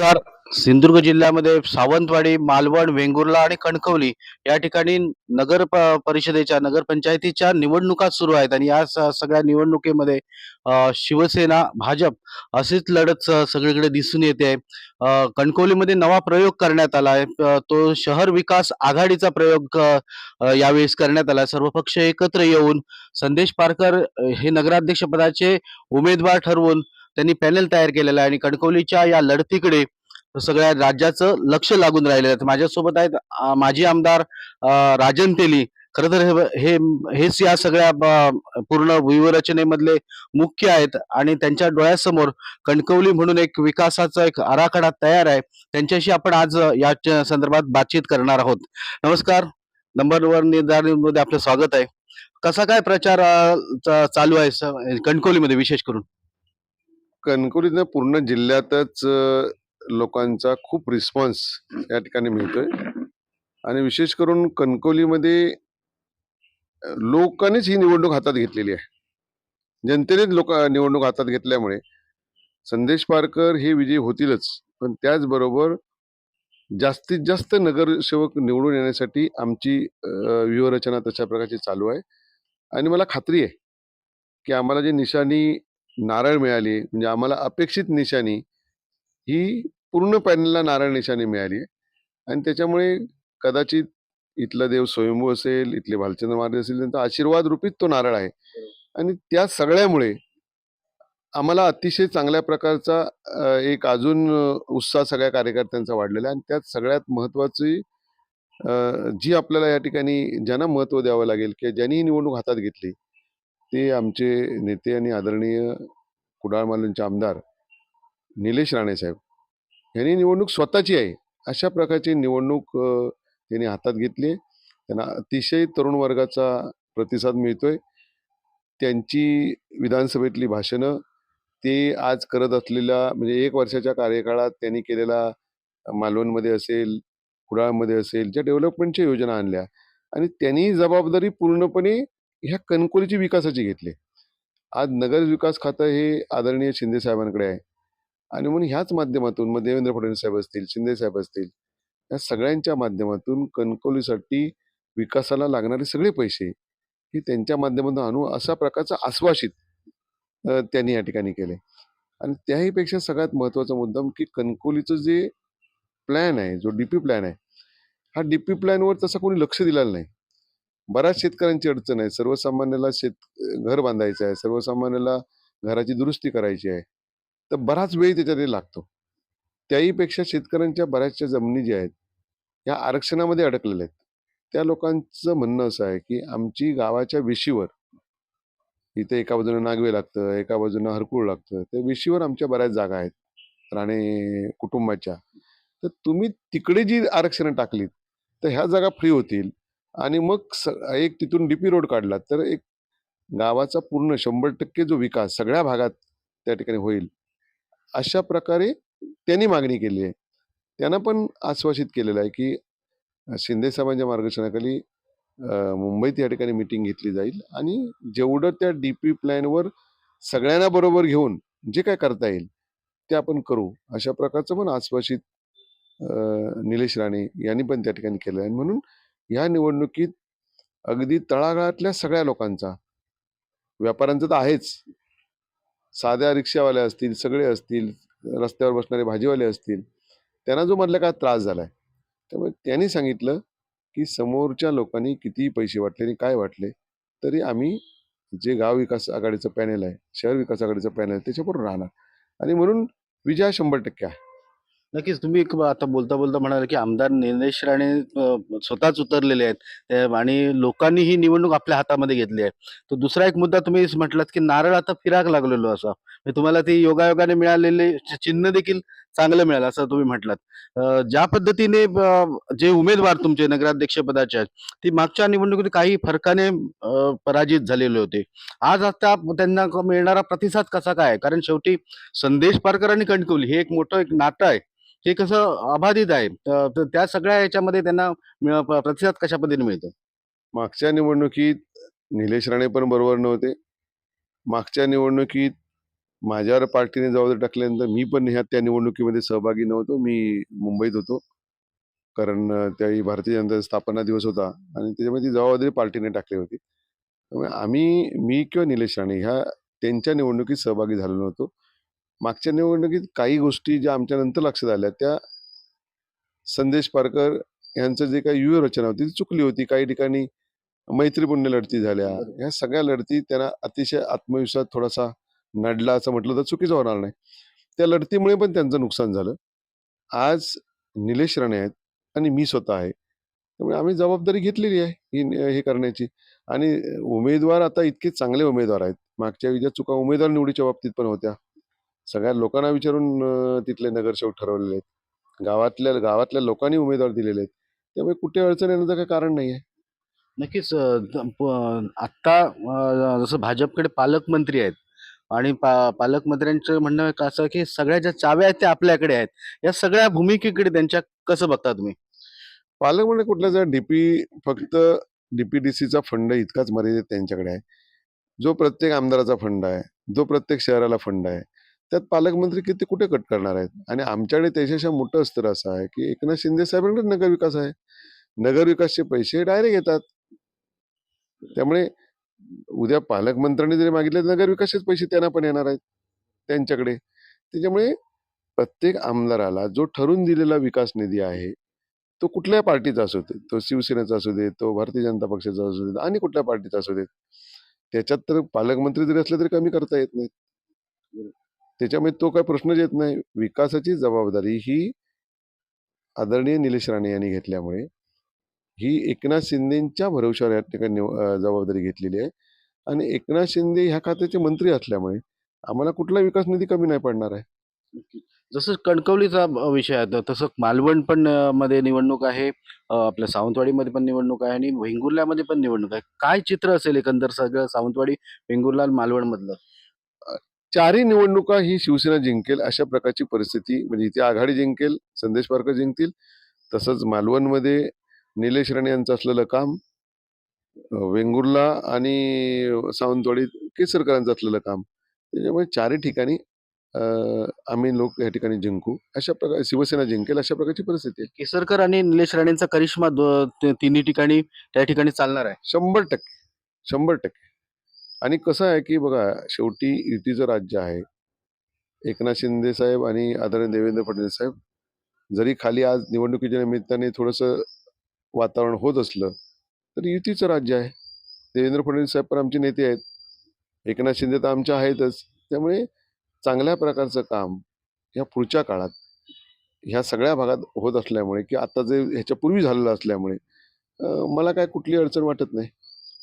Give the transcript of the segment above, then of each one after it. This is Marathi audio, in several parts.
नमस्कार. सिंधुदुर्ग जिल्ह्यामध्ये सावंतवाडी, मालवण, वेंगुर्ला आणि कणकवली या ठिकाणी परिषदेच्या, नगरपंचायतीच्या निवडणुका सुरू आहेत आणि या सगळ्या निवडणुकीमध्ये शिवसेना, भाजप अशीच लढत सगळीकडे दिसून येते आहे. कणकवलीमध्ये नवा प्रयोग करण्यात आला आहे. तो शहर विकास आघाडीचा प्रयोग यावेळेस करण्यात आला. सर्व पक्ष एकत्र येऊन संदेश पारकर हे नगराध्यक्षपदाचे उमेदवार ठरवून त्यांनी पॅनल तयार केलेला आहे आणि कणकवलीच्या या लढतीकडे सगळ्या राज्याचं लक्ष लागून राहिलेलं आहे. माझ्यासोबत आहेत माजी आमदार राजन तेली. खरं तर हे हेच या सगळ्या पूर्ण व्यूहरचनेमधले मुख्य आहेत आणि त्यांच्या डोळ्यासमोर कणकवली म्हणून एक विकासाचा एक आराखडा तयार आहे. त्यांच्याशी आपण आज या संदर्भात बातचीत करणार आहोत. नमस्कार. नंबर वन निर्धारणमध्ये आपलं स्वागत आहे. कसा काय प्रचार चालू आहे कणकवलीमध्ये विशेष करून? कणकवलीतनं पूर्ण जिल्ह्यातच लोकांचा खूप रिस्पॉन्स या ठिकाणी मिळतोय आणि विशेष करून कणकवलीमध्ये लोकांनीच ही निवडणूक हातात घेतलेली आहे. जनतेनेच निवडणूक हातात घेतल्यामुळे संदेश पारकर हे विजयी होतीलच, पण त्याचबरोबर जास्तीत जास्त नगरसेवक निवडून येण्यासाठी आमची व्यूहरचना तशा प्रकारची चालू आहे. आणि मला खात्री आहे की आम्हाला जी निशाणी नारळ मिळाली, म्हणजे आम्हाला अपेक्षित निशाणी ही पूर्ण पॅनलला नारळ निशाणी मिळाली आहे. आणि त्याच्यामुळे कदाचित इथला देव स्वयंभू असेल, इथले भालचंद्र महाराज असेल, त्यांचा आशीर्वाद रूपीच तो नारळ आहे. आणि त्या सगळ्यामुळे आम्हाला अतिशय चांगल्या प्रकारचा एक अजून उत्साह सगळ्या कार्यकर्त्यांचा वाढलेला आहे. आणि त्यात सगळ्यात महत्वाची जी आपल्याला या ठिकाणी ज्यांना महत्व द्यावं लागेल की ज्यांनी ही निवडणूक हातात घेतली, ते आमचे नेते आणि आदरणीय कुडाळ मालवणचे आमदार निलेश राणे साहेब यांनी निवडणूक स्वतःची आहे अशा प्रकारची निवडणूक त्यांनी हातात घेतली. त्यांना अतिशय तरुण वर्गाचा प्रतिसाद मिळतोय. त्यांची विधानसभेतली भाषणं, ते आज करत असलेल्या म्हणजे 1 वर्षाच्या कार्यकाळात त्यांनी केलेला मालवणमध्ये असेल, कुडाळमध्ये असेल, ज्या डेव्हलपमेंटच्या योजना आणल्या आणि त्यांनी जबाबदारी पूर्णपणे ह्या कणकवलीची विकासाची घेतली. आज नगर विकास खातं हे आदरणीय शिंदे साहेबांकडे आहे आणि म्हणून ह्याच माध्यमातून मग देवेंद्र फडणवीस साहेब असतील, शिंदे साहेब असतील, या सगळ्यांच्या माध्यमातून कणकवलीसाठी विकासाला लागणारे सगळे पैसे हे त्यांच्या माध्यमातून आणू अशा प्रकारचं आश्वासित त्यांनी या ठिकाणी केले. आणि त्याहीपेक्षा सगळ्यात महत्वाचा मुद्दा की कणकवलीचं जे प्लॅन आहे, जो डीपी प्लॅन आहे, हा डीपी प्लॅनवर तसं कोणी लक्ष दिलेलं नाही. बऱ्याच शेतकऱ्यांची अडचण आहे. सर्वसामान्याला घर बांधायचं आहे, सर्वसामान्याला घराची दुरुस्ती करायची आहे, तर बराच वेळ त्याच्यात लागतो. त्याहीपेक्षा शेतकऱ्यांच्या बऱ्याचशा जमिनी ज्या आहेत या आरक्षणामध्ये अडकलेल्या आहेत. त्या लोकांचं म्हणणं असं आहे की आमची गावाच्या वेशीवर, इथे एका बाजूने नागवे लागतं, एका बाजूने हरकुळ लागतं, त्या वेशीवर आमच्या बऱ्याच जागा आहेत राणे कुटुंबाच्या. तर तुम्ही तिकडे जी आरक्षणं टाकलीत तर ह्या जागा फ्री होतील आणि मग एक तिथून डीपी रोड काढला तर एक गावाचा पूर्ण 100% जो विकास सगळ्या भागात त्या ठिकाणी होईल, अशा प्रकारे त्यांनी मागणी केली आहे. त्यांना पण आश्वासित केलेलं आहे की शिंदे साहेबांच्या मार्गदर्शनाखाली मुंबईत या ठिकाणी मीटिंग घेतली जाईल आणि जेवढं त्या डीपी प्लॅनवर सगळ्यांना बरोबर घेऊन जे काय करता येईल ते आपण करू, अशा प्रकारचं पण आश्वासित निलेश राणे यांनी पण त्या ठिकाणी केलं आहे. म्हणून या निवडणुकीत अगदी तळागाळातल्या सगळ्या लोकांचा, व्यापाऱ्यांचं तर आहेच, साध्या रिक्षावाले असतील, सगळे असतील, रस्त्यावर बसणारे भाजीवाले असतील, त्यांना जो मधल्या काळात त्रास झालाय, त्यामुळे त्यांनी सांगितलं की समोरच्या लोकांनी किती पैसे वाटले आणि काय वाटले तरी आम्ही जे गाव विकास आघाडीचं पॅनेल आहे, शहर विकास आघाडीचं पॅनेल आहे, त्याच्याबरोबर राहणार. आणि म्हणून विजय 100% आहे. नक्कीच. तुम्ही आता बोलता बोलता म्हणाले की आमदार निलेश राणे स्वतःच उतरलेले आहेत आणि लोकांनी ही निवडणूक आपल्या हातामध्ये घेतली आहे. तर दुसरा एक मुद्दा तुम्ही म्हटलात की नारळ आता फिराक लागलेलो असा, म्हणजे तुम्हाला ती योगायोगाने मिळालेले चिन्ह देखील चांगलं मिळालं असं तुम्ही म्हटलात. ज्या पद्धतीने जे उमेदवार तुमचे नगराध्यक्ष पदाचे आहेत, ती मागच्या निवडणुकीत काही फरकाने पराजित झालेले होते. आज आता त्यांना मिळणारा प्रतिसाद कसा काय? कारण शेवटी संदेश पारकर आणि कणकवली हे एक मोठं एक नातं आहे, हे कसं अबाधित आहे. तर त्या सगळ्या याच्यामध्ये त्यांना प्रतिसाद कशा पद्धतीने मिळतो? मागच्या निवडणुकीत निलेश राणे पण बरोबर नव्हते. मागच्या निवडणुकीत माझ्यावर पार्टीने जबाबदारी टाकल्यानंतर मी पण त्या निवडणुकीमध्ये सहभागी नव्हतो. मी मुंबईत होतो. कारण त्यावेळी भारतीय जनता स्थापना दिवस होता आणि त्याच्यामध्ये ती जबाबदारी पार्टीने टाकली होती. त्यामुळे मी किंवा निलेश राणे ह्या त्यांच्या निवडणुकीत सहभागी झालो नव्हतो. मागच्या निवडणुकीत काही गोष्टी ज्या आमच्या नंतर लक्षात आल्या त्या संदेश पारकर यांचं जे काही व्यूहरचना होती ती चुकली होती. काही ठिकाणी मैत्रीपूर्ण लढती झाल्या. ह्या सगळ्या लढती त्यांना अतिशय आत्मविश्वास थोडासा नडला असं म्हटलं तर चुकीचं होणार नाही. त्या लढतीमुळे पण त्यांचं नुकसान झालं. आज निलेश राणे आहेत आणि मी स्वतः आहे. त्यामुळे आम्ही जबाबदारी घेतलेली आहे हे करण्याची आणि उमेदवार आता इतके चांगले उमेदवार आहेत. मागच्या वेळी ज्या चुका उमेदवार निवडीच्या बाबतीत पण होत्या. सगळ्या लोकांना विचारून तिथले नगरसेवक ठरवलेले आहेत. गावातल्या लोकांनी उमेदवार दिलेले आहेत. त्यामुळे कुठे अडचण येण्याचं काही कारण नाही आहे. नक्कीच आत्ता जसं भाजपकडे पालकमंत्री आहेत आणि पालकमंत्र्यांचं म्हणणं असं की सगळ्या ज्या चाव्या आहेत त्या आपल्याकडे आहेत. या सगळ्या भूमिकेकडे त्यांच्या कसं बघता तुम्ही? पालक म्हणजे कुठल्याच फक्त डीपीडीसीचा फंड इतकाच मर्यादित त्यांच्याकडे आहे. जो प्रत्येक आमदाराचा फंड आहे, जो प्रत्येक शहराला फंड आहे, त्यात पालकमंत्री किती कुठे कट करणार आहेत? आणि आमच्याकडे त्याच्यापेक्षा मोठं स्तर असं आहे की एकनाथ शिंदे साहेबांकडे नगरविकास आहे. नगरविकासचे पैसे डायरेक्ट येतात. त्यामुळे उद्या पालकमंत्र्यांनी जरी मागितले तर नगरविकासचे पैसे त्यांना पण येणार आहेत त्यांच्याकडे. त्याच्यामुळे प्रत्येक आमदाराला जो ठरून दिलेला विकास निधी आहे तो कुठल्याही पार्टीचा असू दे, तो शिवसेनेचा असू दे, तो भारतीय जनता पक्षाचा असू दे आणि कुठल्या पार्टीचा असू दे, त्याच्यात तर पालकमंत्री जरी असले तरी कमी करता येत नाही. त्याच्यामुळे तो काही प्रश्नच येत नाही. विकासाची जबाबदारी ही आदरणीय निलेश राणे यांनी घेतल्यामुळे ही एकनाथ शिंदेच्या भरवशावर या ठिकाणी जबाबदारी घेतलेली आहे आणि एकनाथ शिंदे ह्या खात्याचे मंत्री असल्यामुळे आम्हाला कुठला विकास निधी कमी नाही पडणार आहे. जसं कणकवलीचा विषय आहे तसं मालवण पण मध्ये निवडणूक आहे. आपल्या सावंतवाडीमध्ये पण निवडणूक आहे आणि वेंगुर्ल्यामध्ये पण निवडणूक आहे. काय चित्र असेल एकंदर सगळं सावंतवाडी, वेंगुर्ला आणि मालवण मधलं? चारही निवडणुका ही शिवसेना जिंकेल अशा प्रकारची परिस्थिती, म्हणजे इथे आघाडी जिंकेल, संदेश पारकर जिंकतील. तसंच मालवणमध्ये निलेश राणे यांचं असलेलं काम, वेंगुर्ला आणि सावंतवाडीत केसरकरांचं असलेलं काम, त्याच्यामुळे चारही ठिकाणी आम्ही लोक या ठिकाणी जिंकू अशा प्रकारे, शिवसेना जिंकेल अशा प्रकारची परिस्थिती आहे. केसरकर आणि निलेश राणेंचा करिश्मा तिन्ही ठिकाणी त्या ठिकाणी चालणार आहे. 100%, 100%. आणि कसं आहे की बघा, शेवटी युतीचं राज्य आहे. एकनाथ शिंदे साहेब आणि आदरणीय देवेंद्र फडणवीस साहेब जरी खाली आज निवडणुकीच्या निमित्ताने थोडंसं वातावरण होत असलं तरी युतीचं राज्य आहे. देवेंद्र फडणवीस साहेब पण आमचे नेते आहेत. एकनाथ शिंदे तर आमचे आहेतच. त्यामुळे चांगल्या प्रकारचं काम या पुढच्या काळात ह्या सगळ्या भागात होत असल्यामुळे की आता जे ह्याच्यापूर्वी झालेलं असल्यामुळे मला काय कुठली अडचण वाटत नाही.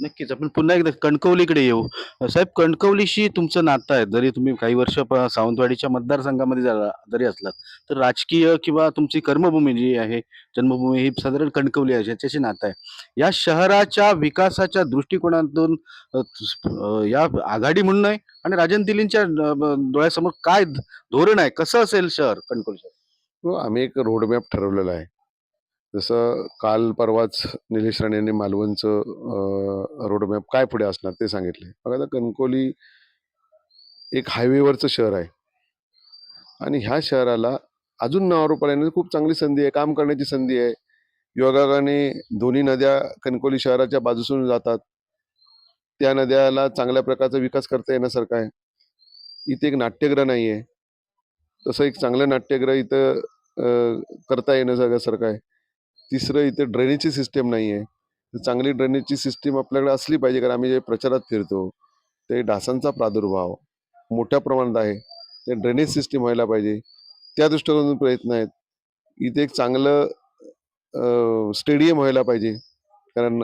नक्कीच आपण पुन्हा एकदा कणकवलीकडे येऊ. साहेब, कणकवलीशी तुमचं नातं आहे. जरी तुम्ही काही वर्ष सावंतवाडीच्या मतदारसंघामध्ये जरी असलात, तर राजकीय किंवा तुमची कर्मभूमी जी आहे, जन्मभूमी ही साधारण कणकवली आहे, याच्याशी नातं आहे. या शहराच्या विकासाच्या दृष्टिकोनातून या आघाडी म्हणून आहे आणि राजन दिलींच्या डोळ्यासमोर काय धोरण आहे? कसं असेल शहर कणकवली शहर? हो, आम्ही एक रोडमॅप ठरवलेला आहे. जसं काल परवाच निलेश राणे यांनी मालवणचं रोडमॅप काय पुढे असणार ते सांगितले. बघा, आता कणकवली एक हायवेवरचं शहर आहे आणि ह्या शहराला अजून नावारूपाला येण्याची खूप चांगली संधी आहे, काम करण्याची संधी आहे. योगायोगाने दोन्ही नद्या कणकवली शहराच्या बाजूसून जातात. त्या नद्याला चांगल्या प्रकारचा विकास करता येण्यासारखा आहे. इथे एक नाट्यगृह नाही आहे, तसं एक चांगलं नाट्यगृह इथं करता येण्यासारखं आहे. तिसरं, इथे ड्रेनेजची सिस्टीम नाही आहे. तर चांगली ड्रेनेजची सिस्टीम आपल्याकडे असली पाहिजे, कारण आम्ही जे प्रचारात फिरतो ते डासांचा प्रादुर्भाव मोठ्या प्रमाणात आहे. ते ड्रेनेज सिस्टीम व्हायला पाहिजे, त्या दृष्टिकोनातून प्रयत्न आहेत. इथे एक चांगलं स्टेडियम व्हायला पाहिजे, कारण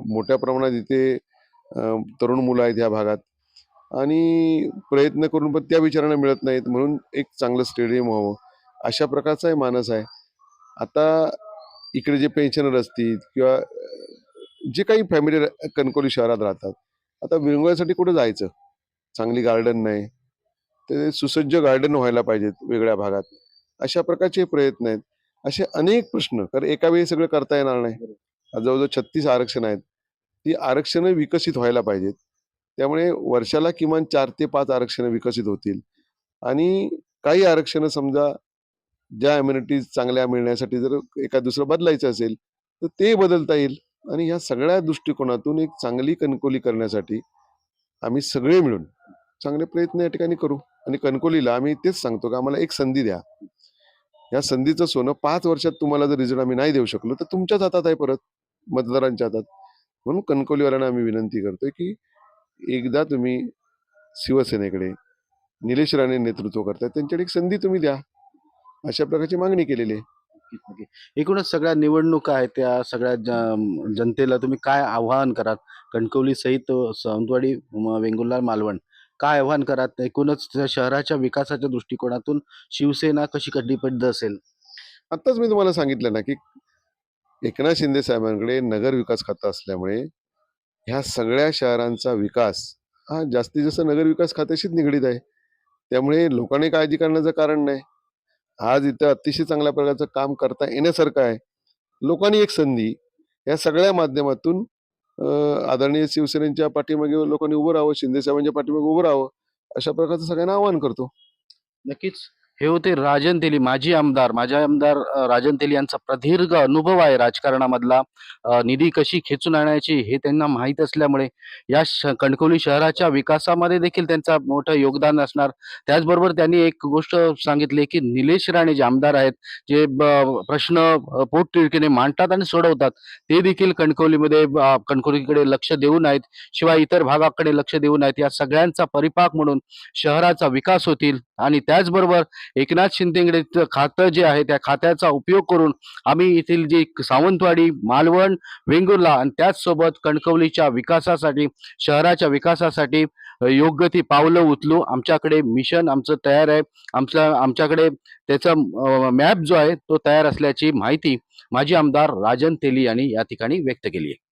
मोठ्या प्रमाणात इथे तरुण मुलं आहेत ह्या भागात आणि प्रयत्न करून पण त्या विचारांना मिळत नाहीत. म्हणून एक चांगलं स्टेडियम व्हावं अशा प्रकारचाही मानस आहे. आता इकडे जे पेन्शनर असतील किंवा जे काही फॅमिली कणकवली शहरात राहतात, आता विरंगुळ्यासाठी कुठे जायचं? चांगली गार्डन नाही, ते सुसज्ज गार्डन व्हायला पाहिजेत वेगळ्या भागात. अशा प्रकारचे प्रयत्न आहेत. असे अनेक प्रश्न, कारण एका वेळी सगळं करता येणार नाही. जवळजवळ 36 आरक्षण आहेत. ती आरक्षणं विकसित व्हायला पाहिजेत. त्यामुळे वर्षाला किमान 4 ते 5 आरक्षणं विकसित होतील आणि काही आरक्षणं समजा ज्या अम्युनिटीज चांगल्या मिळण्यासाठी जर एखाद दुसरं बदलायचं असेल, तर ते बदलता येईल आणि ह्या सगळ्या दृष्टिकोनातून एक चांगली कणकोली करण्यासाठी आम्ही सगळे मिळून चांगले प्रयत्न या ठिकाणी करू आणि कणकोलीला आम्ही तेच सांगतो की आम्हाला एक संधी द्या. या संधीचं सोनं 5 वर्षात तुम्हाला जर रिझल्ट आम्ही नाही देऊ शकलो, तर तुमच्याच हातात आहे परत, मतदारांच्या हातात. म्हणून कणकवलीवाल्यांना आम्ही विनंती करतोय की एकदा तुम्ही शिवसेनेकडे निलेश राणे नेतृत्व करतायत त्यांच्याकडे एक संधी तुम्ही द्या. अशा प्रकारची मागणी केलेली आहे. नक्कीच, नक्की. एकूणच सगळ्या निवडणुका आहेत त्या सगळ्या जनतेला तुम्ही काय आव्हान कराल? कणकवली सहित सावंतवाडी, वेंगुर्ला, मालवण काय आव्हान कराल? एकूणच त्या शहराच्या विकासाच्या दृष्टिकोनातून शिवसेना कशी कटिबद्ध असेल? आत्ताच मी तुम्हाला सांगितलं ना, की एकनाथ शिंदे साहेबांकडे नगर विकास खातं असल्यामुळे ह्या सगळ्या शहरांचा विकास हा जास्तीत जास्त नगर विकास खात्याशीच निगडीत आहे. त्यामुळे लोकांनी काळजी करण्याचं कारण नाही. आज इथं अतिशय चांगल्या प्रकारचं काम करता येण्यासारखं आहे. लोकांनी एक संधी या सगळ्या माध्यमातून आदरणीय शिवसेनेच्या पाठीमागे लोकांनी उभं राहावं, शिंदे साहेबांच्या पाठीमागे उभं राहावं, अशा प्रकारचं सगळ्यांना आवाहन करतो. नक्कीच. हे होते राजन तेली, माजी आमदार राजन तेली यांचा प्रदीर्घ अनुभव आहे राजकारणामधला. निधी कशी खेचून आणायची हे त्यांना माहीत असल्यामुळे या कणकवली शहराच्या विकासामध्ये देखील त्यांचा मोठं योगदान असणार. त्याचबरोबर त्यांनी एक गोष्ट सांगितली, की निलेश राणे जे आमदार आहेत, जे प्रश्न पोटतिडकीने मांडतात आणि सोडवतात, ते देखील कणकवलीकडे लक्ष देऊ नाहीत. शिवाय इतर भागाकडे लक्ष देऊ नाहीत. या सगळ्यांचा परिपाक म्हणून शहराचा विकास होतील आणि त्याचबरोबर एकनाथ शिंदेकडे खातं जे आहे त्या खात्याचा उपयोग करून आम्ही येथील जी सावंतवाडी, मालवण, वेंगुर्ला आणि त्याचसोबत कणकवलीच्या विकासासाठी, शहराच्या विकासासाठी योग्य ती पावलं उचलू. आमच्याकडे मिशन आमचं तयार आहे. आमच्याकडे त्याचा मॅप जो आहे तो तयार असल्याची माहिती माजी आमदार राजन तेली यांनी या ठिकाणी व्यक्त केली आहे.